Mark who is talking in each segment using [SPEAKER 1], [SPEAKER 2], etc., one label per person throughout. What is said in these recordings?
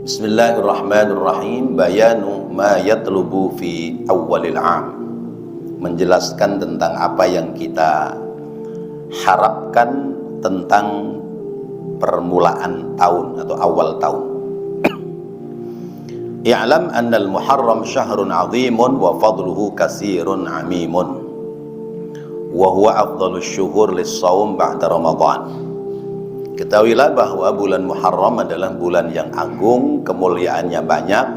[SPEAKER 1] Bismillahirrahmanirrahim. Bayanu ma yatlubu fi awwalil 'am. Menjelaskan tentang apa yang kita harapkan tentang permulaan tahun atau awal tahun. I'lam anna al-Muharram syahrun 'azimun wa fadluhu katsirun 'amimun. Wa huwa afdhalus syuhur lis-shaum ba'da Ramadan. Ketahuilah bahwa bulan Muharram adalah bulan yang agung, kemuliaannya banyak.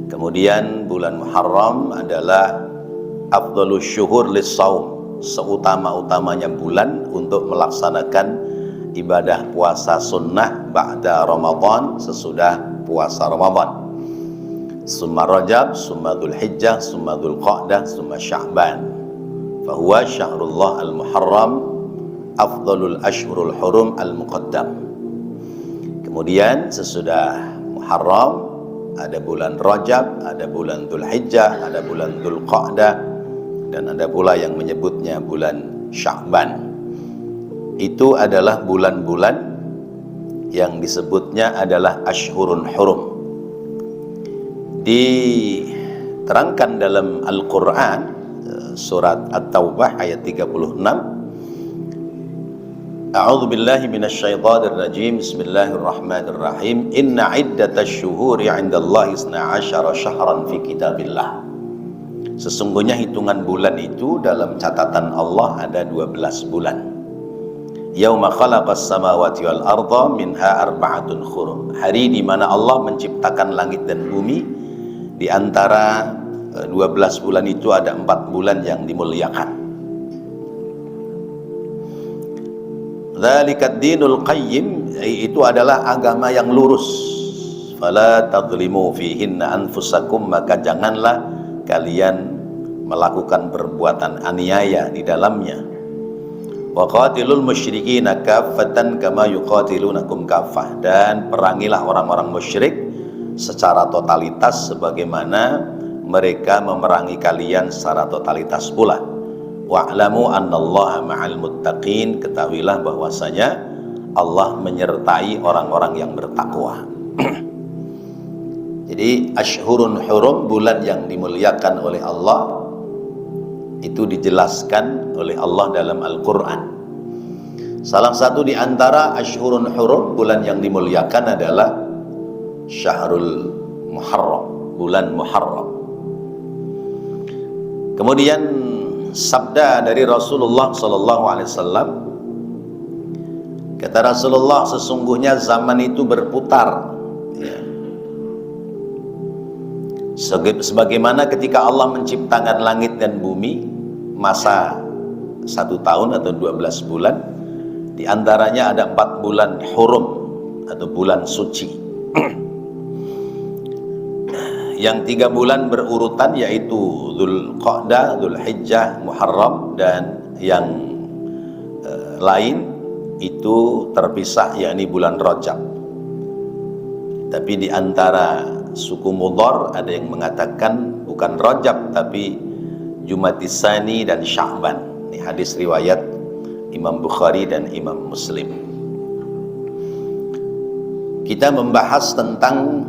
[SPEAKER 1] Kemudian bulan Muharram adalah afdhalus syuhur lis-shaum, seutama-utamanya bulan untuk melaksanakan ibadah puasa sunnah ba'da Ramadan, sesudah puasa Ramadan. Summa Rajab, summa Dzulhijjah, summa Dzulqa'dah, summa Sya'ban. Fahuwa syahrullah al-Muharram afdhalul ashhurul hurum al-muqaddam. Kemudian sesudah Muharram ada bulan Rajab, ada bulan Dzulhijjah, ada bulan Dzulqa'dah, dan ada pula yang menyebutnya bulan Sya'ban. Itu adalah bulan-bulan yang disebutnya adalah ashhurun hurum. Diterangkan dalam Al-Quran surat At-Taubah ayat 36. A'udzu billahi minasyaitonir rajim. Bismillahirrahmanirrahim. Inna iddatasy syuhuri 'indallahi 12 syahran fi kitabillah. Sesungguhnya hitungan bulan itu dalam catatan Allah ada 12 bulan. Yauma khalaqas samawati wal arda minha arba'atun hurum. Hari di mana Allah menciptakan langit dan bumi, di antara 12 bulan itu ada 4 bulan yang dimuliakan. Dzalikad dinul qayyim, itu adalah agama yang lurus. Fala tadzlimu fihinna anfusakum, maka janganlah kalian melakukan perbuatan aniaya di dalamnya. Wa qatilul musyrikina kaffatan kama yuqatilunakum kaffah, dan perangilah orang-orang musyrik secara totalitas sebagaimana mereka memerangi kalian secara totalitas pula. Wa'lamu annallaha ma'al muttaqin, ketahuilah bahwasanya Allah menyertai orang-orang yang bertakwa. Jadi ashhurun hurum, bulan yang dimuliakan oleh Allah, itu dijelaskan oleh Allah dalam Al-Quran. Salah satu di antara ashhurun hurum, bulan yang dimuliakan adalah Syahrul Muharram, bulan Muharram. Kemudian sabda dari Rasulullah SAW, kata Rasulullah, sesungguhnya zaman itu berputar, ya. Sebagaimana ketika Allah menciptakan langit dan bumi, masa 1 tahun atau 12 bulan, di antaranya ada 4 bulan hurum atau bulan suci. Yang 3 bulan berurutan yaitu Dzulqa'dah, Dzulhijjah, Muharram, dan yang lain itu terpisah, yakni bulan Rajab. Tapi di antara suku Mudhar ada yang mengatakan bukan Rajab tapi Jumadis Tsani dan Sya'ban. Ini hadis riwayat Imam Bukhari dan Imam Muslim. Kita membahas tentang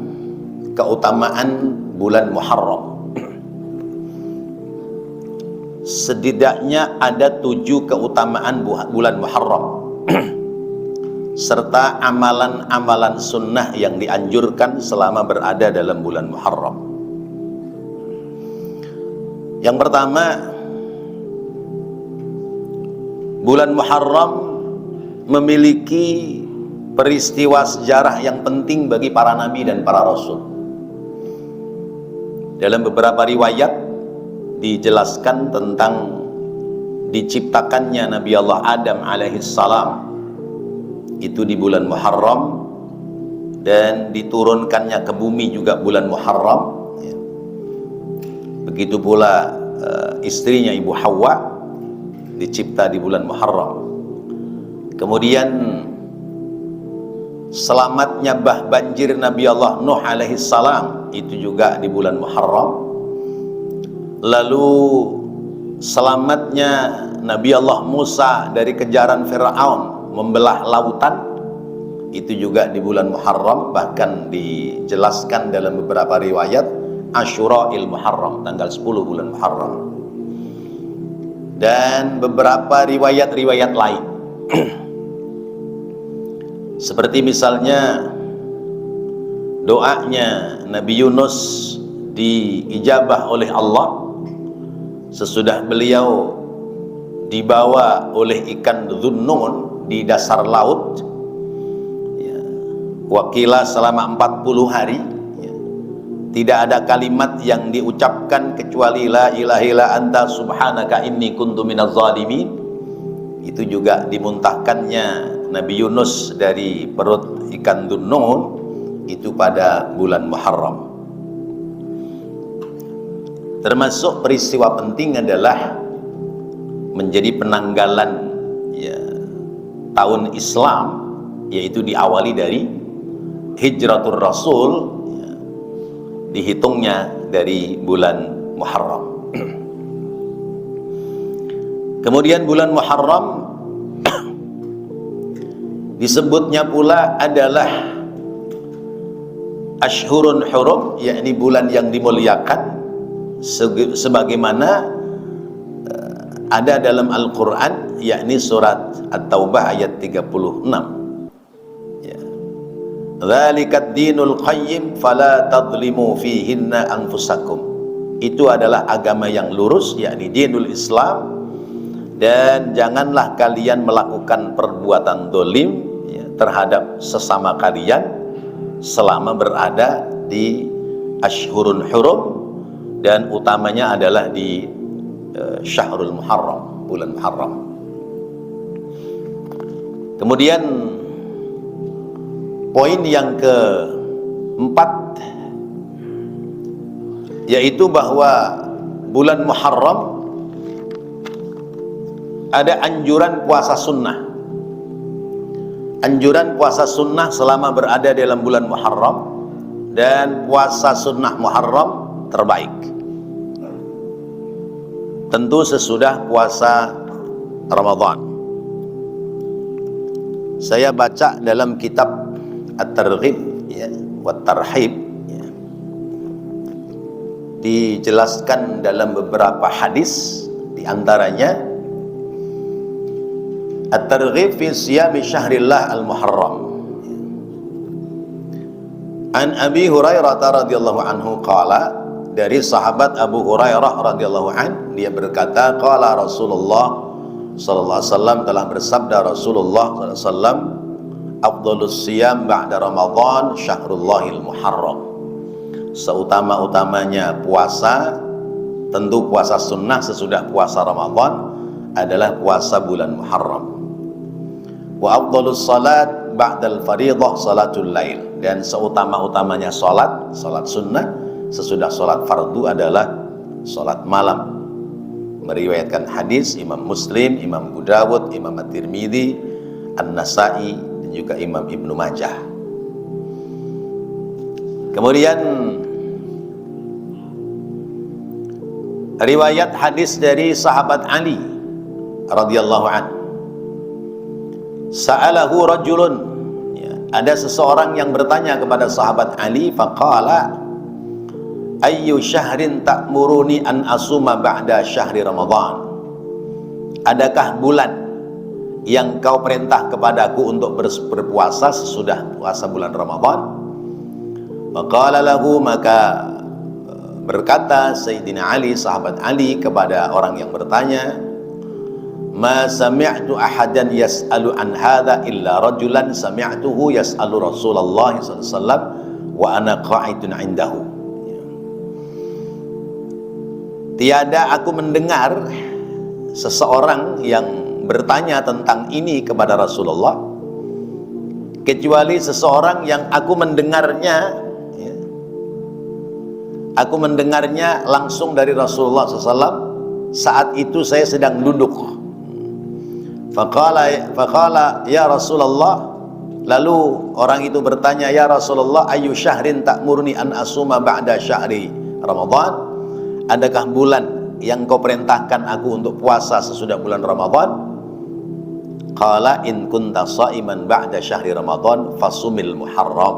[SPEAKER 1] keutamaan bulan Muharram. Setidaknya ada 7 keutamaan bulan Muharram serta amalan-amalan sunnah yang dianjurkan selama berada dalam bulan Muharram. Yang pertama, bulan Muharram memiliki peristiwa sejarah yang penting bagi para nabi dan para rasul. Dalam beberapa riwayat dijelaskan tentang diciptakannya Nabi Allah Adam alaihissalam itu di bulan Muharram, dan diturunkannya ke bumi juga bulan Muharram, ya. Begitu pula istrinya Ibu Hawa dicipta di bulan Muharram. Kemudian selamatnya bah banjir Nabi Allah Nuh alaihissalam itu juga di bulan Muharram. Lalu selamatnya Nabi Allah Musa dari kejaran Fir'aun, membelah lautan, itu juga di bulan Muharram, bahkan dijelaskan dalam beberapa riwayat Asyura'il Muharram, tanggal 10 bulan Muharram. Dan beberapa riwayat-riwayat lain seperti misalnya doanya Nabi Yunus diijabah oleh Allah sesudah beliau dibawa oleh ikan Dhunnun di dasar laut, ya, wakila selama 40 hari, ya, tidak ada kalimat yang diucapkan kecuali la ilaha illa anta subhanaka inni kuntu minaz zalimin. Itu juga dimuntahkannya Nabi Yunus dari perut ikan Dhunnun itu pada bulan Muharram. Termasuk peristiwa penting adalah menjadi penanggalan, ya, tahun Islam, yaitu diawali dari Hijratul Rasul, ya, dihitungnya dari bulan Muharram. Kemudian bulan Muharram disebutnya pula adalah Ashhurun Hurum, yakni bulan yang dimuliakan, sebagaimana ada dalam Al-Quran, yakni surat At-Taubah ayat 36, ya. Dzalikat dinul qayyim fala tadlimu fihinna anfusakum. Itu adalah agama yang lurus, yakni dinul Islam, dan janganlah kalian melakukan perbuatan dolim, ya, terhadap sesama kalian selama berada di Ashhurun Hurum, dan utamanya adalah di Syahrul Muharram, bulan Muharram. Kemudian poin yang keempat, yaitu bahwa bulan Muharram ada anjuran puasa sunnah. Anjuran puasa sunnah selama berada dalam bulan Muharram, dan puasa sunnah Muharram terbaik tentu sesudah puasa Ramadan. Saya baca dalam kitab At-Targhib, ya, wa Tarhib, ya, dijelaskan dalam beberapa hadis, diantaranya At-Targhib fi siyami syahrillah al-Muharram. An Abi Hurairah radhiyallahu anhu qala, dari sahabat Abu Hurairah radhiyallahu an, dia berkata, qala Rasulullah sallallahu alaihi wasallam, telah bersabda Rasulullah sallallahu alaihi wasallam, afdhalus siyam ba'da Ramadan syahrullahil Muharram. Seutama-utamanya puasa, tentu puasa sunnah sesudah puasa Ramadan, adalah puasa bulan Muharram. Wa afdhalus salat ba'dal fariidhah salatul lail, dan seutama-utamanya salat sunnah sesudah salat fardu adalah salat malam. Meriwayatkan hadis Imam Muslim, Imam Abu Dawud, Imam At-Tirmidzi, An-Nasa'i, dan juga Imam Ibnu Majah. Kemudian riwayat hadis dari sahabat Ali radhiyallahu anhu, sa'alahu rajulun, ya, ada seseorang yang bertanya kepada sahabat Ali, faqala ayyu syahrin ta'muruni an asuma ba'da syahri Ramadan. Adakah bulan yang kau perintah kepadaku untuk berpuasa sesudah puasa bulan Ramadan? Maqala lahu, maka berkata Sayyidina Ali, sahabat Ali, kepada orang yang bertanya, ma sami'tu ahadan yas'alu an hadha illa rajulan sami'tuhu yas'alu Rasulullah sallallahu alaihi wasallam wa ana qa'idun indahu. Tiada aku mendengar seseorang yang bertanya tentang ini kepada Rasulullah, kecuali seseorang yang aku mendengarnya, ya, aku mendengarnya langsung dari Rasulullah SAW. Saat itu saya sedang duduk. Faqala ya Rasulullah, lalu orang itu bertanya, ya Rasulullah, ayu syahrin ta'murni an asuma ba'da syahri Ramadan. Adakah bulan yang kau perintahkan aku untuk puasa sesudah bulan Ramadan? Qala in kunta sha'iman ba'da syahri Ramadan fasumil Muharram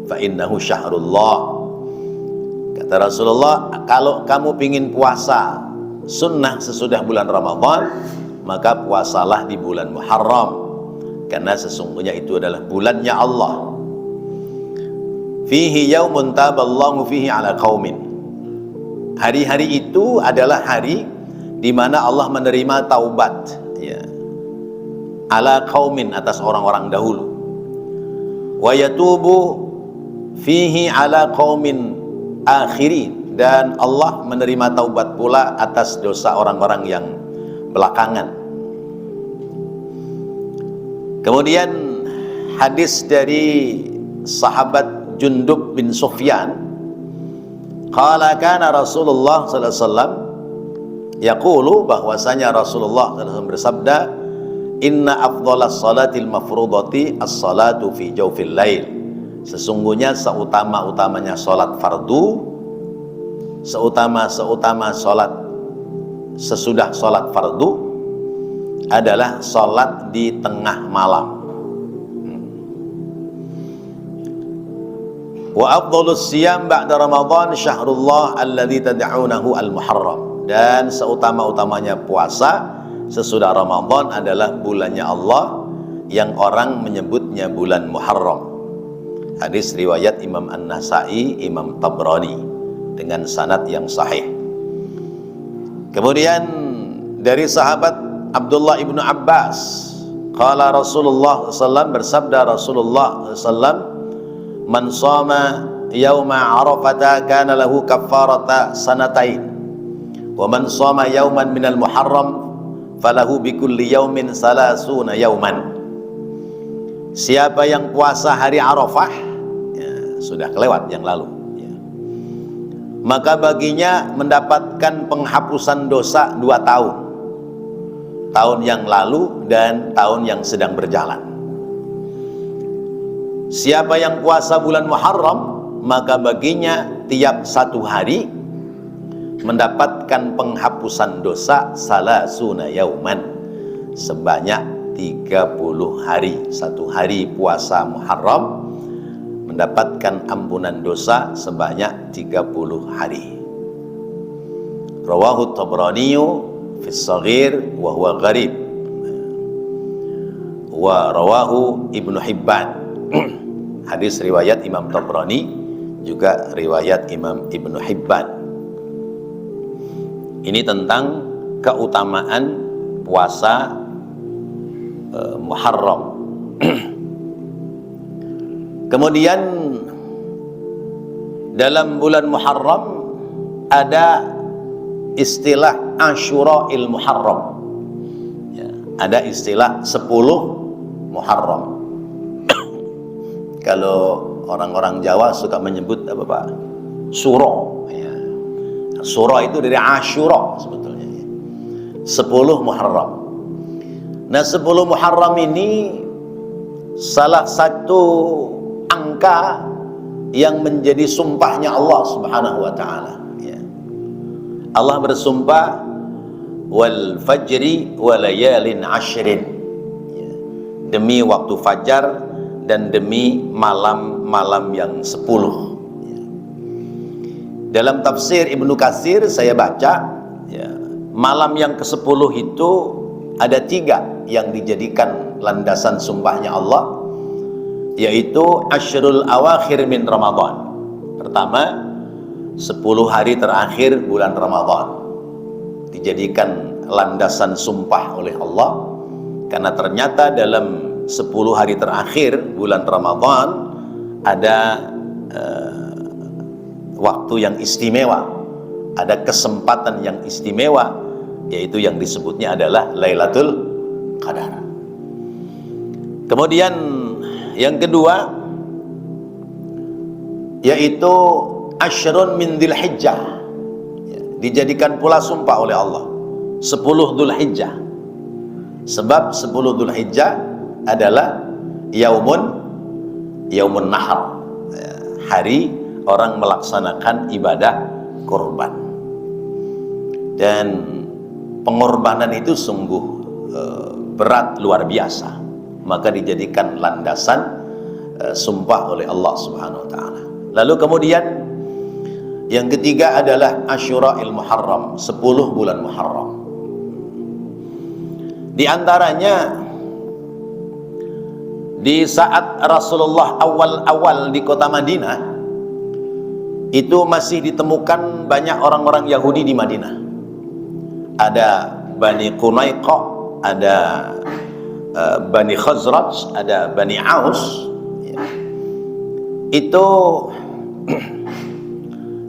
[SPEAKER 1] fa innahu syahrullah. Kata Rasulullah, kalau kamu pingin puasa sunnah sesudah bulan Ramadan, maka puasalah di bulan Muharram, karena sesungguhnya itu adalah bulannya Allah. Fihi yaumun taballahu fihi ala qaumin. Hari-hari itu adalah hari di mana Allah menerima taubat, ya, ala qaumin, atas orang-orang dahulu. Wa yatubu fihi ala qaumin akhirin, dan Allah menerima taubat pula atas dosa orang-orang yang belakangan. Kemudian hadis dari sahabat Jundub bin Sufyan, qala kana Rasulullah sallallahu alaihi wasallam yaqulu, bahwasanya Rasulullah sallallahu alaihi wasallam bersabda, inna afdhalas salatil mafrudati as-salatu fi jawfil lail. Sesungguhnya seutama-utamanya salat fardu, seutama-utama salat sesudah salat fardu adalah salat di tengah malam. Wa afdhalus siyam ba'da Ramadan syahrullah alladzi tad'unahu al-Muharram. Dan seutama-utamanya puasa sesudah Ramadan adalah bulannya Allah yang orang menyebutnya bulan Muharram. Hadis riwayat Imam An-Nasa'i, Imam Tabrani dengan sanad yang sahih. Kemudian dari sahabat Abdullah ibnu Abbas, qala Rasulullah SAW, bersabda Rasulullah SAW, man shoma yauma arafata kana lahu kaffarata sanatain, wa man shoma yauman minal muharram falahu bikulli yaumin salasuna yauman. Siapa yang puasa hari Arafah, ya, sudah kelewat yang lalu, ya, maka baginya mendapatkan penghapusan dosa 2 tahun, tahun yang lalu dan tahun yang sedang berjalan. Siapa yang puasa bulan Muharram, maka baginya tiap 1 hari mendapatkan penghapusan dosa salasuna yauman, sebanyak 30 hari. 1 hari puasa Muharram mendapatkan ampunan dosa sebanyak 30 hari. Rawahu Tabrani fi Shaghir wa huwa gharib, wa rawahu Ibnu Hibban. Hadis riwayat Imam Tabrani, juga riwayat Imam Ibnu Hibban. Ini tentang keutamaan puasa Muharram. Kemudian dalam bulan Muharram ada istilah Asyura'il Muharram, ya, ada istilah 10 Muharram. Kalau orang-orang Jawa suka menyebut apa Pak? Suro, ya. Suro itu dari Asyura sebetulnya, ya. 10 Muharram. Nah, 10 Muharram ini salah satu angka yang menjadi sumpahnya Allah Subhanahu wa taala, ya. Allah bersumpah wal fajri wa layalin ashrin, ya, demi waktu fajar dan demi malam-malam yang 10, ya. Dalam tafsir Ibnu Katsir saya baca, ya, malam yang ke-10 itu ada 3 yang dijadikan landasan sumpahnya Allah, yaitu Asyrul Awakhir min Ramadan. Pertama, 10 hari terakhir bulan Ramadan dijadikan landasan sumpah oleh Allah, karena ternyata dalam 10 hari terakhir bulan Ramadan ada waktu yang istimewa, ada kesempatan yang istimewa, yaitu yang disebutnya adalah Lailatul Qadar. Kemudian yang kedua yaitu Asyrun min Dzulhijjah, ya, dijadikan pula sumpah oleh Allah 10 Dzulhijjah, sebab 10 Dzulhijjah adalah Yaumun Nahar, ya, hari orang melaksanakan ibadah kurban. Dan pengorbanan itu sungguh berat luar biasa, maka dijadikan landasan sumpah oleh Allah Subhanahu wa taala. Lalu kemudian yang ketiga adalah Asyura'il Muharram, 10 bulan Muharram. Di antaranya di saat Rasulullah awal-awal di kota Madinah, itu masih ditemukan banyak orang-orang Yahudi di Madinah. Ada Bani Qunaiqa, ada Bani Khazraj, ada Bani Aus. Itu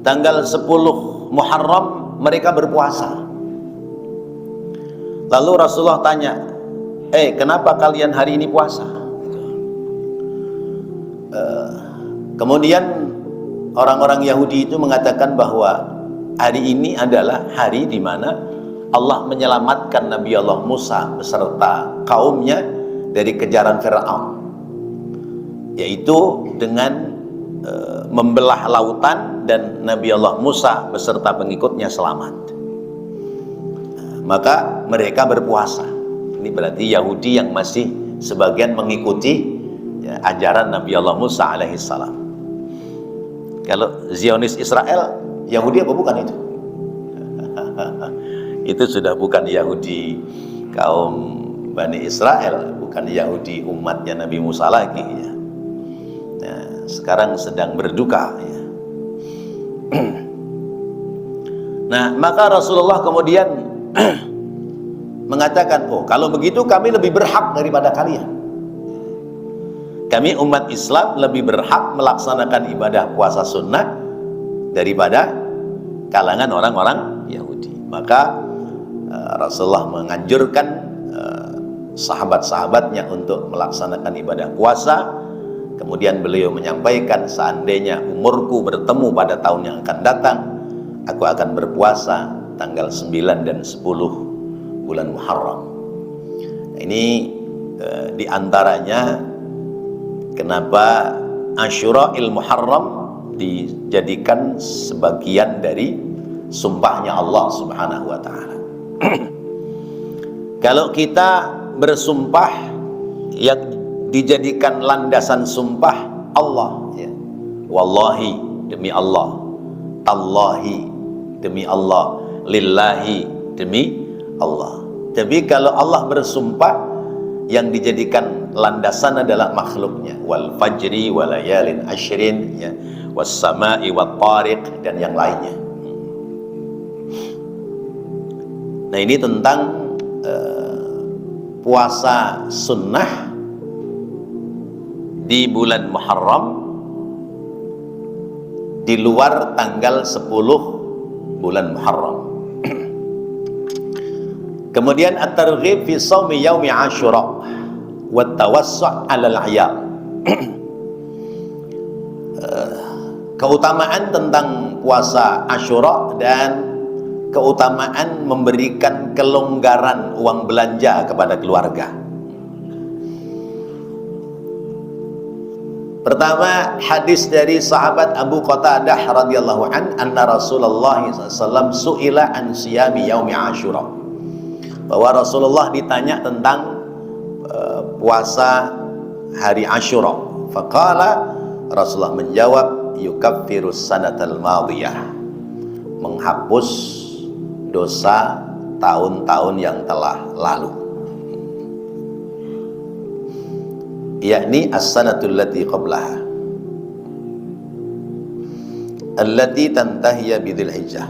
[SPEAKER 1] tanggal 10 Muharram mereka berpuasa. Lalu Rasulullah tanya, kenapa kalian hari ini puasa? Kemudian orang-orang Yahudi itu mengatakan bahwa hari ini adalah hari di mana Allah menyelamatkan Nabi Allah Musa beserta kaumnya dari kejaran Fir'aun, yaitu dengan membelah lautan dan Nabi Allah Musa beserta pengikutnya selamat. Maka mereka berpuasa. Ini berarti Yahudi yang masih sebagian mengikuti ajaran Nabi Allah Musa alaihissalam. Kalau Zionis Israel, Yahudi apa bukan itu? Itu sudah bukan Yahudi kaum Bani Israel, bukan Yahudi umatnya Nabi Musa lagi ya. Nah, sekarang sedang berduka ya. Nah, maka Rasulullah kemudian mengatakan, kalau begitu kami lebih berhak daripada kalian. Kami umat Islam lebih berhak melaksanakan ibadah puasa sunnah daripada kalangan orang-orang Yahudi. Maka Rasulullah menganjurkan sahabat-sahabatnya untuk melaksanakan ibadah puasa. Kemudian beliau menyampaikan, seandainya umurku bertemu pada tahun yang akan datang, aku akan berpuasa tanggal 9 dan 10 bulan Muharram. Ini diantaranya kenapa Asyura'il Muharram dijadikan sebagian dari sumpahnya Allah Subhanahu wa taala. Kalau kita bersumpah yang dijadikan landasan sumpah Allah ya. Wallahi demi Allah, tallahi demi Allah, lillahi demi Allah. Tapi kalau Allah bersumpah, yang dijadikan landasan adalah makhluknya, wal fajri walayalin ashrin ya, was sama'i wat tariq, dan yang lainnya. Nah, ini tentang puasa sunnah di bulan Muharram di luar tanggal 10 bulan Muharram. Kemudian at-targhib fi shaumi yaumi Asyura wa tawassu' 'alal 'iyal. Keutamaan tentang puasa Asyura dan keutamaan memberikan kelonggaran uang belanja kepada keluarga. Pertama, hadis dari sahabat Abu Qatadah radhiyallahu an, anna Rasulullah SAW su'ila an siyami yaumi Asyura. Bahwa Rasulullah ditanya tentang puasa hari Asyura. Faqala, Rasulullah menjawab, yukaffirus sanatal madiyah, menghapus dosa tahun-tahun yang telah lalu, yakni as-sanatul lati qablaha allati tantahiya bidzil hijjah,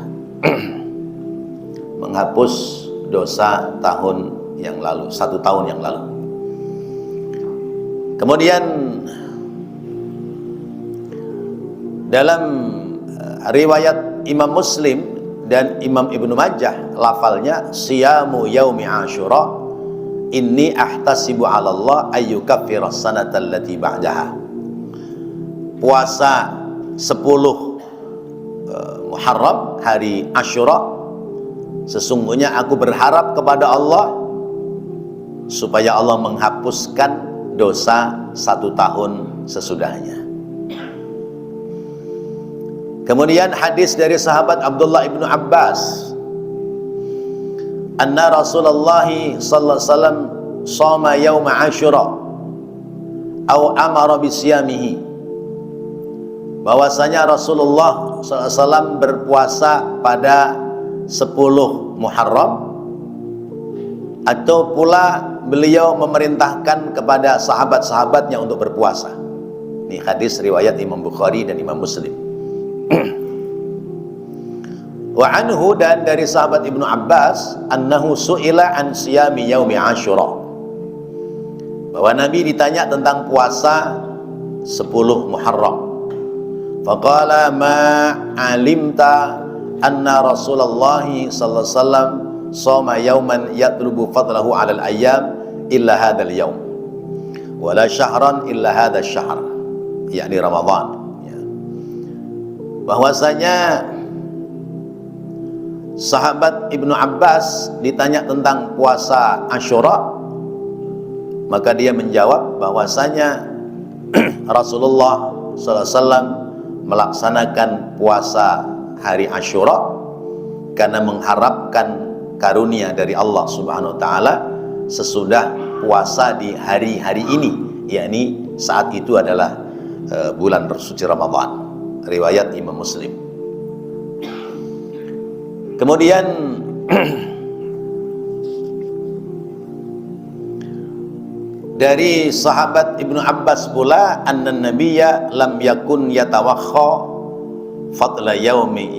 [SPEAKER 1] menghapus dosa tahun yang lalu, 1 tahun yang lalu. Kemudian dalam riwayat Imam Muslim dan Imam Ibnu Majah, lafalnya siyamu yaumi Asyura inni ahtasibu 'ala Allah ayyukaffira as-sanata allati ba'daha. Puasa 10 Muharram, hari Asyura, sesungguhnya aku berharap kepada Allah supaya Allah menghapuskan dosa 1 tahun sesudahnya. Kemudian hadis dari sahabat Abdullah ibnu Abbas, anna Rasulullah sallallahu alaihi wasallam shoma yauma Asyura au amara bisyamihi, bahwasanya Rasulullah SAW berpuasa pada 10 Muharram, atau pula beliau memerintahkan kepada sahabat-sahabatnya untuk berpuasa. Ini hadis riwayat Imam Bukhari dan Imam Muslim. Wa anhu, dan dari sahabat Ibnu Abbas, annahu su'ila an siyami yaumi Asyura, bahwa Nabi ditanya tentang puasa 10 Muharram. Faqala ma alimta anna Rasulullah sallallahu alaihi wasallam shoma yauman yatlubu fadlahu 'alal ayyam illa hadzal yaum wala syahran illa hadzal syahr, yakni Ramadan. Bahwasanya sahabat Ibnu Abbas ditanya tentang puasa Asyura, maka dia menjawab bahwasanya Rasulullah SAW melaksanakan puasa hari Asyura karena mengharapkan karunia dari Allah Subhanahu wa taala sesudah puasa di hari-hari ini, yakni saat itu adalah bulan bersuci Ramadan. Riwayat Imam Muslim. Kemudian dari sahabat Ibnu Abbas pula, anna nabiyya lam yakun yatawakha fadla yaumin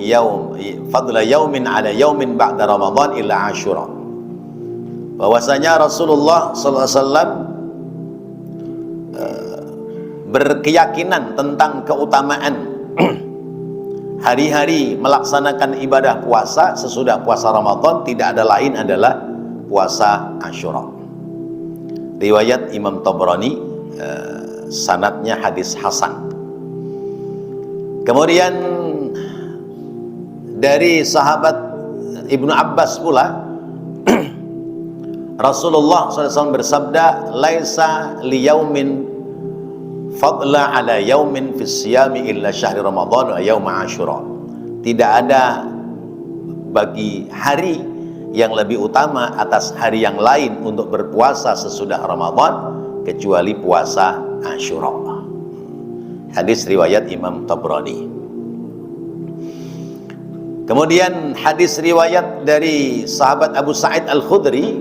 [SPEAKER 1] ala yaumin ba'da Ramadan illa Asyura, bahwasanya Rasulullah sallallahu alaihi wasallam berkeyakinan tentang keutamaan hari-hari melaksanakan ibadah puasa sesudah puasa Ramadan tidak ada lain adalah puasa Asyura. Riwayat Imam Tabrani, sanadnya hadis hasan. Kemudian dari sahabat Ibnu Abbas pula Rasulullah SAW bersabda, laisa liyaumin fadla ala yaumin fis siyami illa syahri Ramadan wa yauma Asyura. Tidak ada bagi hari yang lebih utama atas hari yang lain untuk berpuasa sesudah Ramadan kecuali puasa Asyura. Hadis riwayat Imam Tabrani. Kemudian hadis riwayat dari sahabat Abu Sa'id Al-Khudri,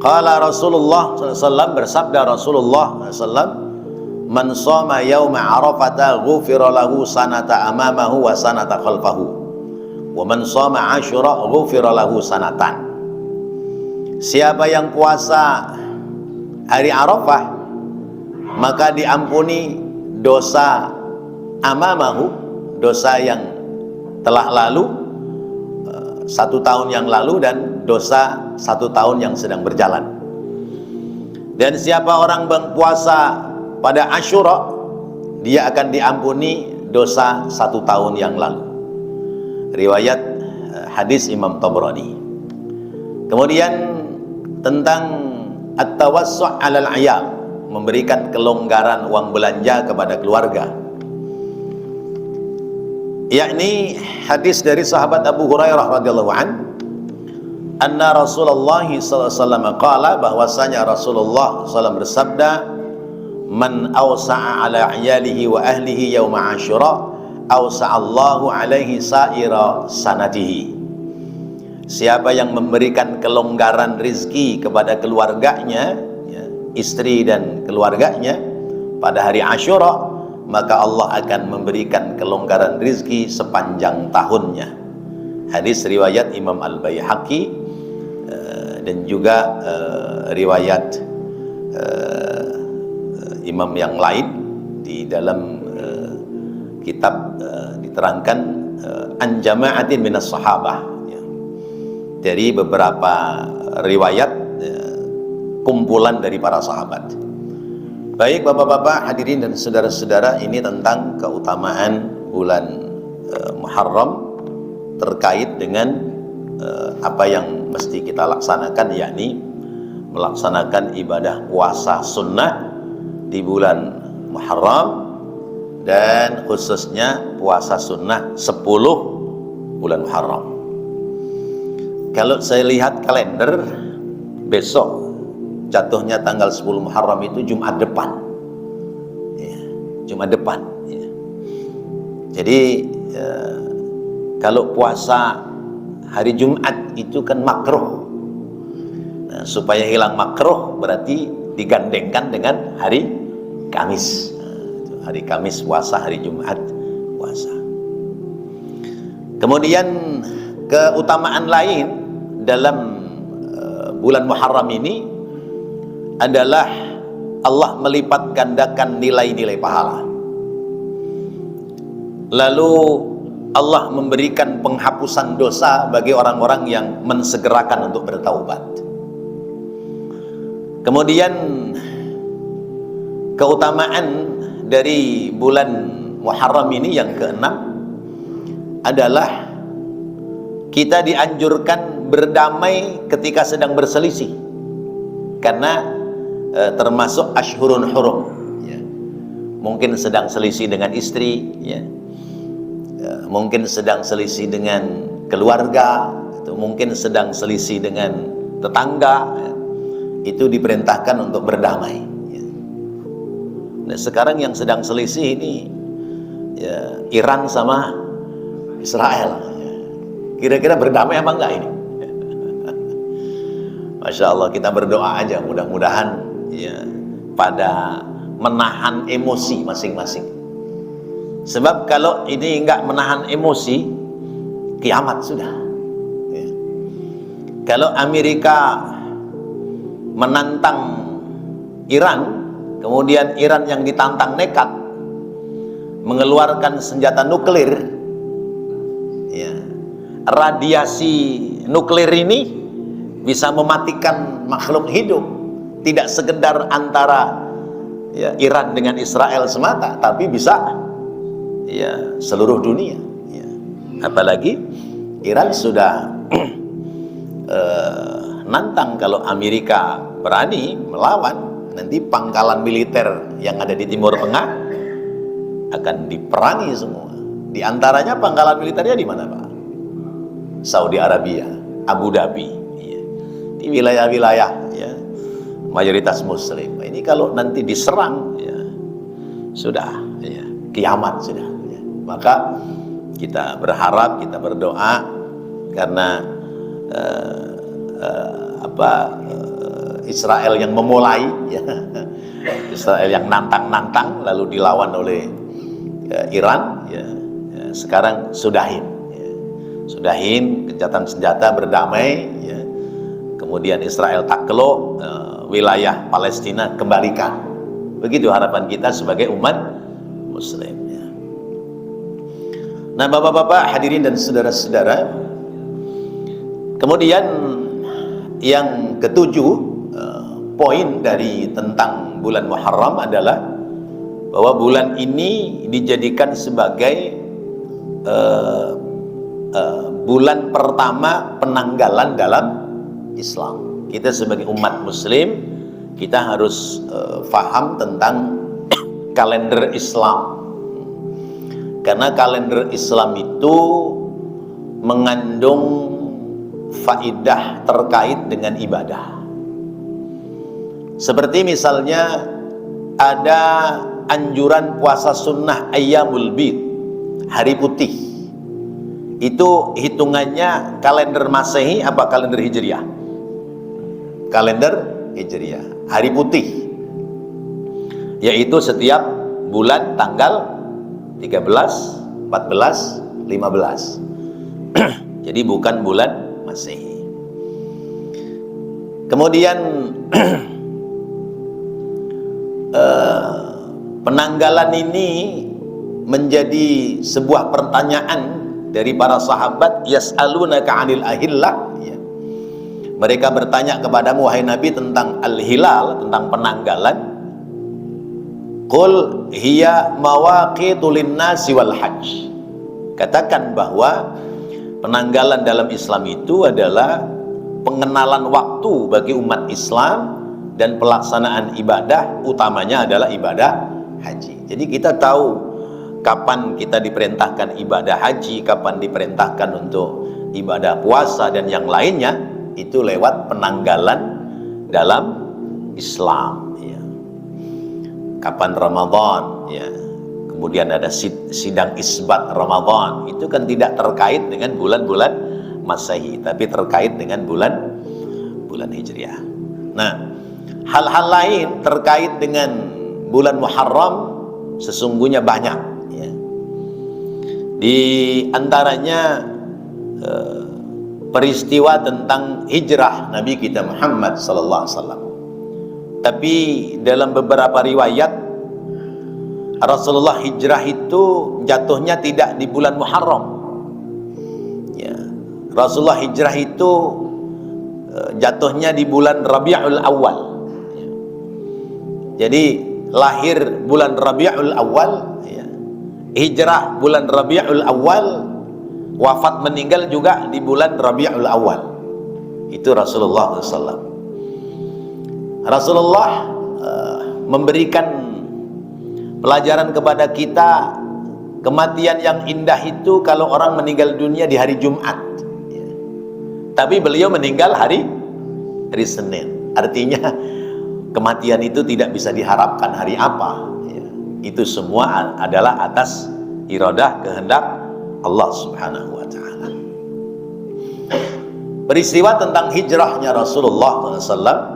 [SPEAKER 1] qala Rasulullah SAW, bersabda Rasulullah SAW, man shoma yauma Arafata ghufira lahu sanata amamahu wa sanata khalfahu wa man shoma Asyura ghufira lahu sanatan. Siapa yang puasa hari Arafah maka diampuni dosa amamahu, dosa yang telah lalu 1 tahun yang lalu, dan dosa 1 tahun yang sedang berjalan. Dan siapa orang berpuasa pada Asyura, dia akan diampuni dosa 1 tahun yang lalu. Riwayat hadis Imam Tabrani. Kemudian tentang at-tawassu' 'alal 'iyal, memberikan kelonggaran uang belanja kepada keluarga, yakni hadis dari sahabat Abu Hurairah radhiyallahu an, anna Rasulullah sallallahu alaihi wasallam qala, bahwasanya Rasulullah SAW bersabda, man awsa'a ala iyalihi wa ahlihi yauma Asyura awsa'allahu alaihi sa'ira sanatihi. Siapa yang memberikan kelonggaran rizki kepada keluarganya, istri dan keluarganya pada hari Asyura, maka Allah akan memberikan kelonggaran rizki sepanjang tahunnya. Hadis riwayat Imam Al-Baihaqi dan juga riwayat imam yang lain. Di dalam kitab diterangkan an jama'atin minas sahabah, dari beberapa riwayat kumpulan dari para sahabat. Baik bapak-bapak hadirin dan saudara-saudara, ini tentang keutamaan bulan Muharram terkait dengan apa yang mesti kita laksanakan, yakni melaksanakan ibadah puasa sunnah di bulan Muharram, dan khususnya puasa sunnah 10 bulan Muharram. Kalau saya lihat kalender besok jatuhnya tanggal 10 Muharram itu Jumat depan. Ya, Jumat depan. Ya. Jadi kalau puasa hari Jumat itu kan makruh. Nah, supaya hilang makruh berarti digandengkan dengan hari Kamis. Nah, hari Kamis puasa, hari Jumat puasa. Kemudian keutamaan lain dalam bulan Muharram ini adalah Allah melipat gandakan nilai-nilai pahala. Lalu Allah memberikan penghapusan dosa bagi orang-orang yang mensegerakan untuk bertaubat. Kemudian keutamaan dari bulan Muharram ini yang keenam adalah kita dianjurkan berdamai ketika sedang berselisih, karena termasuk Ashhurun Hurum. Ya. Mungkin sedang selisih dengan istri, ya. Mungkin sedang selisih dengan keluarga, atau mungkin sedang selisih dengan tetangga, ya. Itu diperintahkan untuk berdamai. Ya. Nah, sekarang yang sedang selisih ini ya, Iran sama Israel. Ya. Kira-kira berdamai apa enggak ini? Masya Allah, kita berdoa aja mudah-mudahan ya pada menahan emosi masing-masing. Sebab kalau ini enggak menahan emosi, kiamat sudah. Ya. Kalau Amerika menantang Iran, kemudian Iran yang ditantang nekat mengeluarkan senjata nuklir, ya, radiasi nuklir ini bisa mematikan makhluk hidup. Tidak sekedar antara ya, Iran dengan Israel semata, tapi bisa ya seluruh dunia. Ya. Apalagi Iran sudah nantang kalau Amerika berani melawan, nanti pangkalan militer yang ada di Timur Tengah akan diperangi semua. Di antaranya pangkalan militernya di mana, Pak? Saudi Arabia, Abu Dhabi, ya. Di wilayah-wilayah ya, mayoritas Muslim. Ini kalau nanti diserang, ya sudah, ya, kiamat sudah. Ya. Maka kita berharap, kita berdoa karena Israel yang memulai, ya. Israel yang nantang-nantang lalu dilawan oleh Iran, ya. Ya, sekarang sudahin, ya. Sudahin gencatan senjata, berdamai, ya. Kemudian Israel takluk, wilayah Palestina kembalikan. Begitu harapan kita sebagai umat Muslim, ya. Nah, bapak-bapak, hadirin dan saudara-saudara, kemudian yang ketujuh, poin dari tentang bulan Muharram adalah bahwa bulan ini dijadikan sebagai bulan pertama penanggalan dalam Islam. Kita sebagai umat Muslim, kita harus faham tentang kalender Islam, karena kalender Islam itu mengandung faidah terkait dengan ibadah. Seperti misalnya ada anjuran puasa sunnah Ayyamul Bid, hari putih. Itu hitungannya kalender Masehi apa kalender Hijriah? Kalender Hijriah, hari putih, yaitu setiap bulan tanggal 13, 14, 15. Jadi bukan bulan Masehi. Kemudian penanggalan ini menjadi sebuah pertanyaan dari para sahabat, yas'alunaka 'anil ahillah, ya. Mereka bertanya kepadamu wahai Nabi tentang al-hilal, tentang penanggalan. Qul hiya mawaqitu lin-nasi wal hajj. Katakan bahwa penanggalan dalam Islam itu adalah pengenalan waktu bagi umat Islam dan pelaksanaan ibadah, utamanya adalah ibadah haji. Jadi kita tahu kapan kita diperintahkan ibadah haji, kapan diperintahkan untuk ibadah puasa dan yang lainnya, itu lewat penanggalan dalam Islam, ya. Kapan Ramadan, ya. Kemudian ada sidang isbat Ramadan, itu kan tidak terkait dengan bulan-bulan Masehi, tapi terkait dengan bulan Hijriah. Nah, hal-hal lain terkait dengan bulan Muharram sesungguhnya banyak, ya. Di antaranya peristiwa tentang hijrah Nabi kita Muhammad sallallahu alaihi wasallam. Tapi dalam beberapa riwayat Rasulullah hijrah itu jatuhnya tidak di bulan Muharram, ya. Rasulullah hijrah itu jatuhnya di bulan Rabiul Awal, ya. Jadi lahir bulan Rabiul Awal, ya. Hijrah bulan Rabiul Awal, wafat meninggal juga di bulan Rabiul Awal. Itu Rasulullah SAW. Rasulullah memberikan pelajaran kepada kita, kematian yang indah itu kalau orang meninggal dunia di hari Jumat, ya. Tapi beliau meninggal hari Senin. Artinya kematian itu tidak bisa diharapkan hari apa, ya. Itu semua adalah atas iradah kehendak Allah Subhanahu wa ta'ala. Peristiwa tentang hijrahnya Rasulullah SAW,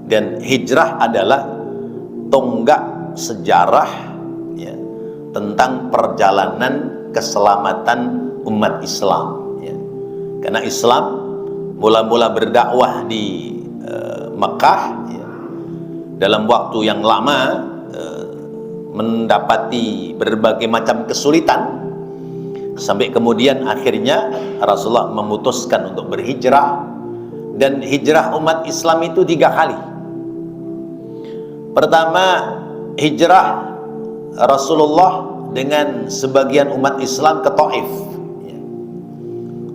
[SPEAKER 1] dan hijrah adalah tonggak sejarah, ya, tentang perjalanan keselamatan umat Islam, ya. Karena Islam mula-mula berdakwah di Mekah, ya, dalam waktu yang lama, mendapati berbagai macam kesulitan, sampai kemudian akhirnya Rasulullah memutuskan untuk berhijrah. Dan hijrah umat Islam itu 3 kali. Pertama, hijrah Rasulullah dengan sebagian umat Islam ke Taif, ya.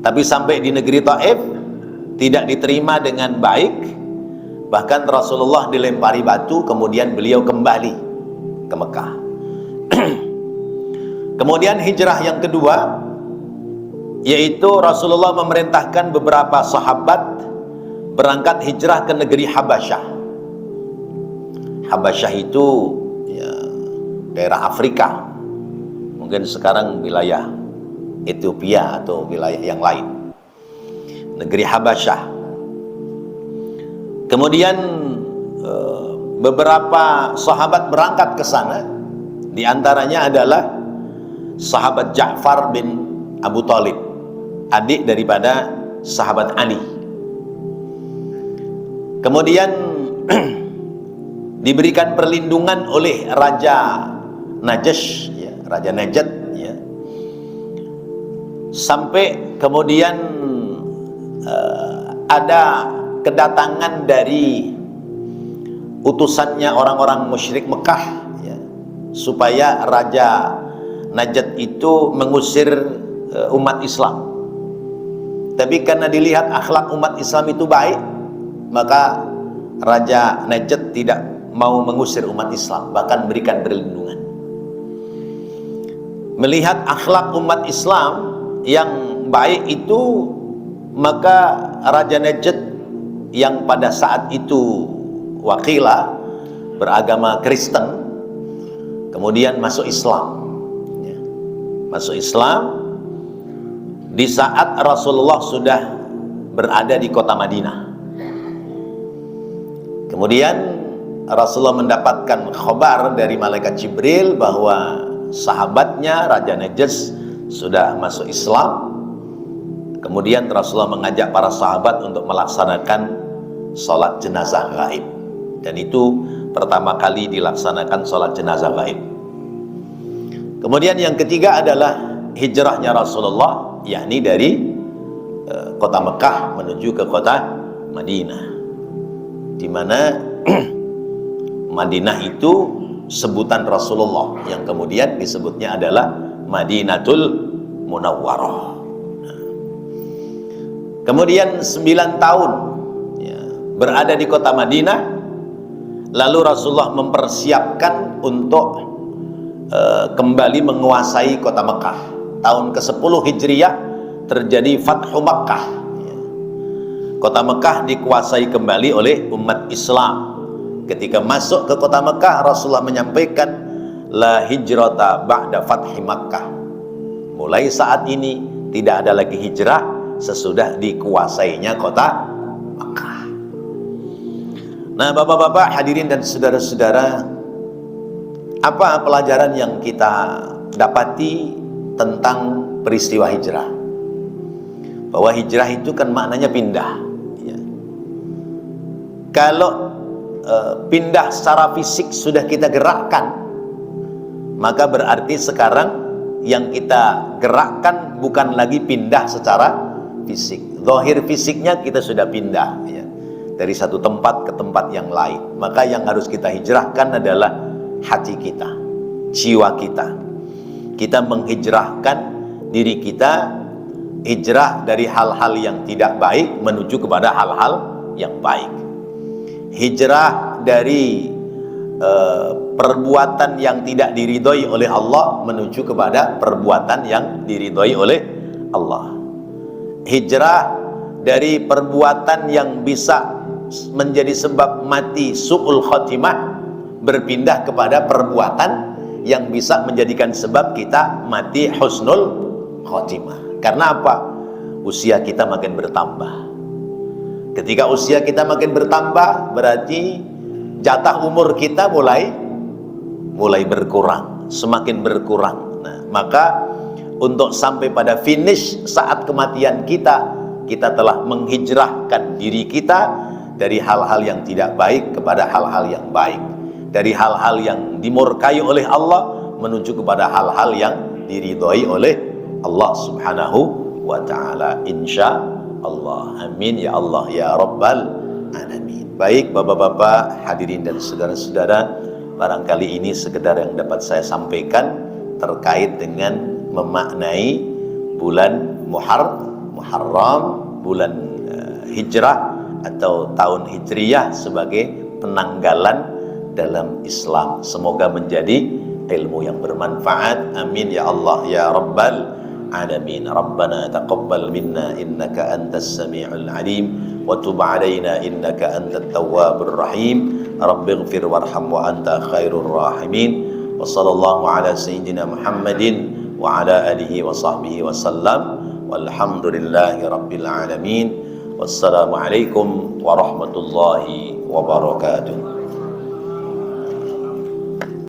[SPEAKER 1] Tapi sampai di negeri Taif tidak diterima dengan baik, bahkan Rasulullah dilempari batu, kemudian beliau kembali ke Mekah. Kemudian hijrah yang kedua, yaitu Rasulullah memerintahkan beberapa sahabat berangkat hijrah ke negeri Habasyah. Habasyah itu, ya, daerah Afrika, mungkin sekarang wilayah Ethiopia atau wilayah yang lain, negeri Habasyah. Kemudian beberapa sahabat berangkat ke sana, di antaranya adalah sahabat Ja'far bin Abu Thalib, adik daripada sahabat Ali. Kemudian diberikan perlindungan oleh Raja Najasy, ya, Raja Najd, ya. Sampai kemudian ada kedatangan dari utusannya orang-orang musyrik Mekah, ya, supaya Raja Najd itu mengusir umat Islam. Tapi karena dilihat akhlak umat Islam itu baik, maka Raja Najd tidak mau mengusir umat Islam, bahkan berikan perlindungan. Melihat akhlak umat Islam yang baik itu, maka Raja Najd yang pada saat itu Waqilah beragama Kristen, kemudian masuk Islam, ya. Masuk Islam di saat Rasulullah sudah berada di kota Madinah. Kemudian Rasulullah mendapatkan kabar dari malaikat Jibril bahwa sahabatnya Raja Najd sudah masuk Islam. Kemudian Rasulullah mengajak para sahabat untuk melaksanakan sholat jenazah gaib, dan itu pertama kali dilaksanakan sholat jenazah gaib. Kemudian yang ketiga adalah hijrahnya Rasulullah, yakni dari kota Mekah menuju ke kota Madinah, di mana Madinah itu sebutan Rasulullah, yang kemudian disebutnya adalah Madinatul Munawwarah. Kemudian 9 tahun, ya, berada di kota Madinah, lalu Rasulullah mempersiapkan untuk kembali menguasai kota Mekah. Tahun ke-10 Hijriyah terjadi Fathu Makkah, ya. Kota Mekah dikuasai kembali oleh umat Islam. Ketika masuk ke kota Mekah, Rasulullah menyampaikan, la hijrata ba'da fathi Makkah. Mulai saat ini tidak ada lagi hijrah sesudah dikuasainya kota Mekah. Nah, bapak-bapak, hadirin dan saudara-saudara, apa pelajaran yang kita dapati tentang peristiwa hijrah? Bahwa hijrah itu kan maknanya pindah, ya. Kalau pindah secara fisik sudah kita gerakkan, maka berarti sekarang yang kita gerakkan bukan lagi pindah secara fisik. Zahir fisiknya kita sudah pindah, ya, dari satu tempat ke tempat yang lain. Maka yang harus kita hijrahkan adalah hati kita, jiwa kita. Kita menghijrahkan diri kita, hijrah dari hal-hal yang tidak baik menuju kepada hal-hal yang baik. Hijrah dari perbuatan yang tidak diridhoi oleh Allah menuju kepada perbuatan yang diridhoi oleh Allah. Hijrah dari perbuatan yang bisa menjadi sebab mati su'ul khotimah, berpindah kepada perbuatan yang bisa menjadikan sebab kita mati husnul khotimah. Karena apa? Usia kita makin bertambah. Ketika usia kita makin bertambah, berarti jatah umur kita mulai berkurang, semakin berkurang. Nah, maka untuk sampai pada finish saat kematian kita, kita telah menghijrahkan diri kita dari hal-hal yang tidak baik kepada hal-hal yang baik, dari hal-hal yang dimurkai oleh Allah menuju kepada hal-hal yang diridhoi oleh Allah Subhanahu wa ta'ala, insya Allah. Amin ya Allah ya Rabbal alamin. Baik bapak-bapak, hadirin dan saudara-saudara, barangkali ini sekedar yang dapat saya sampaikan terkait dengan memaknai bulan Muharram, bulan hijrah atau tahun hijriyah sebagai penanggalan dalam Islam. Semoga menjadi ilmu yang bermanfaat. Amin ya Allah ya Rabbal alamin. Rabbana taqabbal minna innaka antas sami'ul alim wa tub alaina innaka antat tawwabur rahim. Rabbighfir warham wa anta khairur rahimin. Wa sallallahu ala sayyidina Muhammadin wa ala alihi wa sahbihi wa sallam. Walhamdulillahi rabbil alamin. Wassalamu alaikum warahmatullahi wabarakatuh.